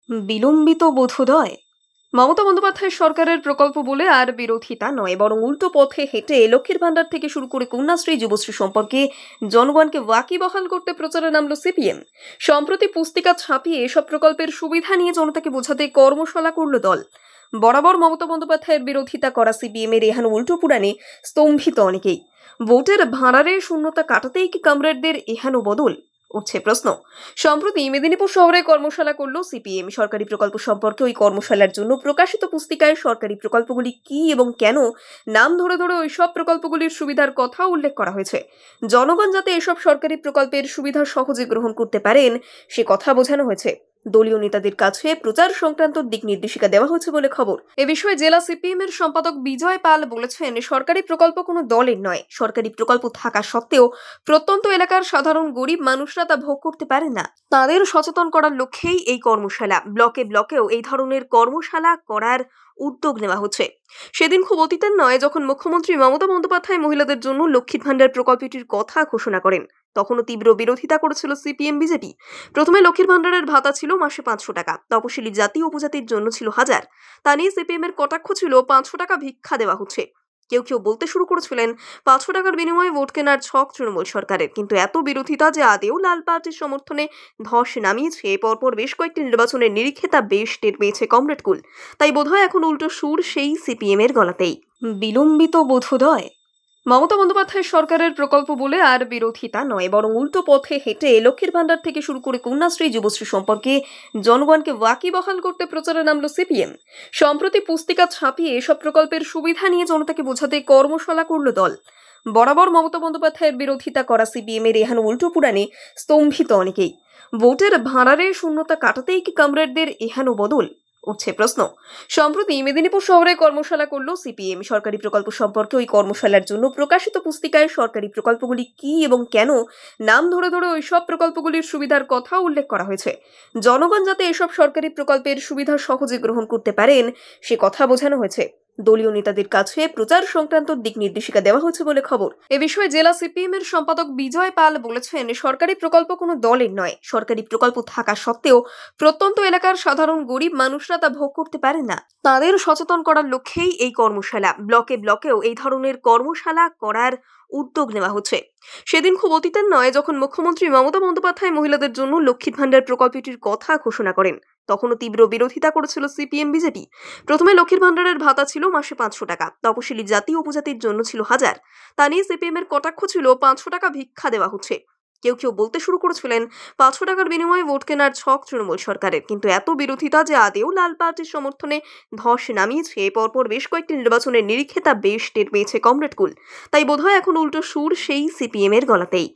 বিলম্বিত বোধোদয়। মমতা বন্দ্যোপাধ্যায় সরকারের প্রকল্প বলে আর বিরোধিতা নয়, বরং উল্টো পথে হেঁটে লক্ষ্মীর ভান্ডার থেকে শুরু করে কন্যাশ্রী, যুবশ্রী সম্পর্কে জনগণকে ওয়াকিবহাল করতে প্রচারে নামল সিপিএম। সম্প্রতি পুস্তিকা ছাপিয়ে এসব প্রকল্পের সুবিধা নিয়ে জনতাকে বোঝাতে কর্মশালা করল দল। বরাবর মমতা বন্দ্যোপাধ্যায়ের বিরোধিতা করা সিপিএম এর এহেন উল্টো পুরাণে স্তম্ভিত অনেকেই। ভোটের ভাঁড়ারে শূন্যতা কাটাতেই কি কমরেডদের এহেন বদল, উঠছে প্রশ্ন। সম্প্রতি মেদিনীপুর শহরে কর্মশালা করলো সিপিএম। সরকারি প্রকল্প সম্পর্কে ওই কর্মশালার জন্য প্রকাশিত পুস্তিকায় সরকারি প্রকল্পগুলি কি এবং কেন নাম ধরে ধরে ওই সব প্রকল্পগুলির সুবিধার কথা উল্লেখ করা হয়েছে। জনগণ যাতে এসব সরকারি প্রকল্পের সুবিধা সহজে গ্রহণ করতে পারেন সে কথা বোঝানো হয়েছে। দলীয় নেতাদের কাছে প্রচার সংক্রান্ত দিক নির্দেশিকা দেওয়া হয়েছে বলে খবর। এ বিষয়ে জেলা সিপিএম এর সম্পাদক বিজয় পাল বলেছেন, সরকারি প্রকল্প কোনো দলের নয়। সরকারি প্রকল্প থাকা সত্ত্বেও প্রত্যন্ত এলাকার সাধারণ গরিব মানুষরা তা ভোগ করতে পারেন না। তাদের সচেতন করার লক্ষ্যেই এই কর্মশালা। ব্লকে ব্লকেও এই ধরনের কর্মশালা করার উদ্যোগ নেওয়া হচ্ছে। সেদিন খুব অতীতের নয়, যখন মুখ্যমন্ত্রী মমতা বন্দ্যোপাধ্যায় মহিলাদের জন্য লক্ষ্মীর ভান্ডার প্রকল্পটির কথা ঘোষণা করেন, তখনও তীব্র বিরোধিতা করেছিল সিপিএম বিজেপি। প্রথমে লক্ষ্মীর ভান্ডারের ভাতা ছিল মাসে ৫০০ টাকা, তপশিলি জাতি উপজাতির জন্য ছিল ১০০০। তা নিয়ে সিপিএম এর কটাক্ষ ছিল ৫০০ টাকা ভিক্ষা দেওয়া হচ্ছে। কেউ কেউ বলতে শুরু করেছিলেন ৫০০ টাকার বিনিময়ে ভোট কেনার ছক তৃণমূল সরকারের। কিন্তু এত বিরোধিতা যে আদেও লাল পার্টির সমর্থনে ধস নামিয়েছে, পরপর বেশ কয়েকটি নির্বাচনের নিরিখে তা বেশ টের পেয়েছে কমরেড কুল। তাই বোধহয় এখন উল্টো সুর সেই সিপিএম এর গলাতেই। বিলম্বিত বোধোদয়। মমতা বন্দ্যোপাধ্যায় সরকারের প্রকল্প বলে আর বিরোধিতা নয়, বরং উল্টো পথে হেঁটে লক্ষ্মীর ভান্ডার থেকে শুরু করে কন্যাশ্রী, যুবশ্রী সম্পর্কে জনগণকে ওয়াকিবহাল করতে প্রচারে নামল সিপিএম। সম্প্রতি পুস্তিকা ছাপিয়ে এসব প্রকল্পের সুবিধা নিয়ে জনতাকে বোঝাতে কর্মশালা করল দল। বরাবর মমতা বন্দ্যোপাধ্যায়ের বিরোধিতা করা সিপিএম এর এহেন উল্টো পুরাণে স্তম্ভিত অনেকেই। ভোটের ভাঁড়ারে শূন্যতা কাটাতেই কি কমরেডদের এহেন বদল, উঠছে প্রশ্ন। সম্প্রতি মেদিনীপুর শহরে কর্মশালা করলো সিপিএম। সরকারি প্রকল্প সম্পর্কে ওই কর্মশালার জন্য প্রকাশিত পুস্তিকায় সরকারি প্রকল্পগুলি কি এবং কেন নাম ধরে ধরে ওই সব প্রকল্পগুলির সুবিধার কথা উল্লেখ করা হয়েছে। জনগণ যাতে এসব সরকারি প্রকল্পের সুবিধা সহজে গ্রহণ করতে পারেন সে কথা বোঝানো হয়েছে। দলীয় নেতাদের কাছে প্রচার সংক্রান্ত দিক নির্দেশিকা দেওয়া হয়েছে বলে খবর। এ বিষয়ে জেলা সিপিএম এর সম্পাদক বিজয় পাল বলেছেন, সরকারি প্রকল্প কোনো দলের নয়। সরকারি প্রকল্প থাকা সত্ত্বেও প্রত্যন্ত এলাকার সাধারণ গরিব মানুষরা তা ভোগ করতে পারেন না। তাদের সচেতন করার লক্ষ্যেই এই কর্মশালা। ব্লকে ব্লকেও এই ধরনের কর্মশালা করার উদ্যোগ নেওয়া হচ্ছে। সেদিন খুব অতীতের নয়, যখন মুখ্যমন্ত্রী মমতা বন্দ্যোপাধ্যায় মহিলাদের জন্য লক্ষ্মীর ভান্ডার প্রকল্পটির কথা ঘোষণা করেন, তখনও তীব্র বিরোধিতা করেছিল সিপিএম বিজেপি। প্রথমে লক্ষ্মীর ভান্ডারের ভাতা ছিল মাসে ৫০০ টাকা, তপশিলি জাতি উপজাতির জন্য ছিল ১০০০। তা নিয়ে সিপিএম এর কটাক্ষ ছিল ৫০০ টাকা ভিক্ষা দেওয়া হচ্ছে। কেউ কেউ বলতে শুরু করেছিলেন ৫০০ টাকার বিনিময়ে ভোট কেনার ছক তৃণমূল সরকারের। কিন্তু এত বিরোধিতা যে আদেও লাল পার্টির সমর্থনে ধস নামিয়েছে, পরপর বেশ কয়েকটি নির্বাচনের নিরিখে তা বেশ টের পেয়েছে কমরেড কুল। তাই বোধহয় এখন উল্টো সুর সেই সিপিএম এর গলাতেই।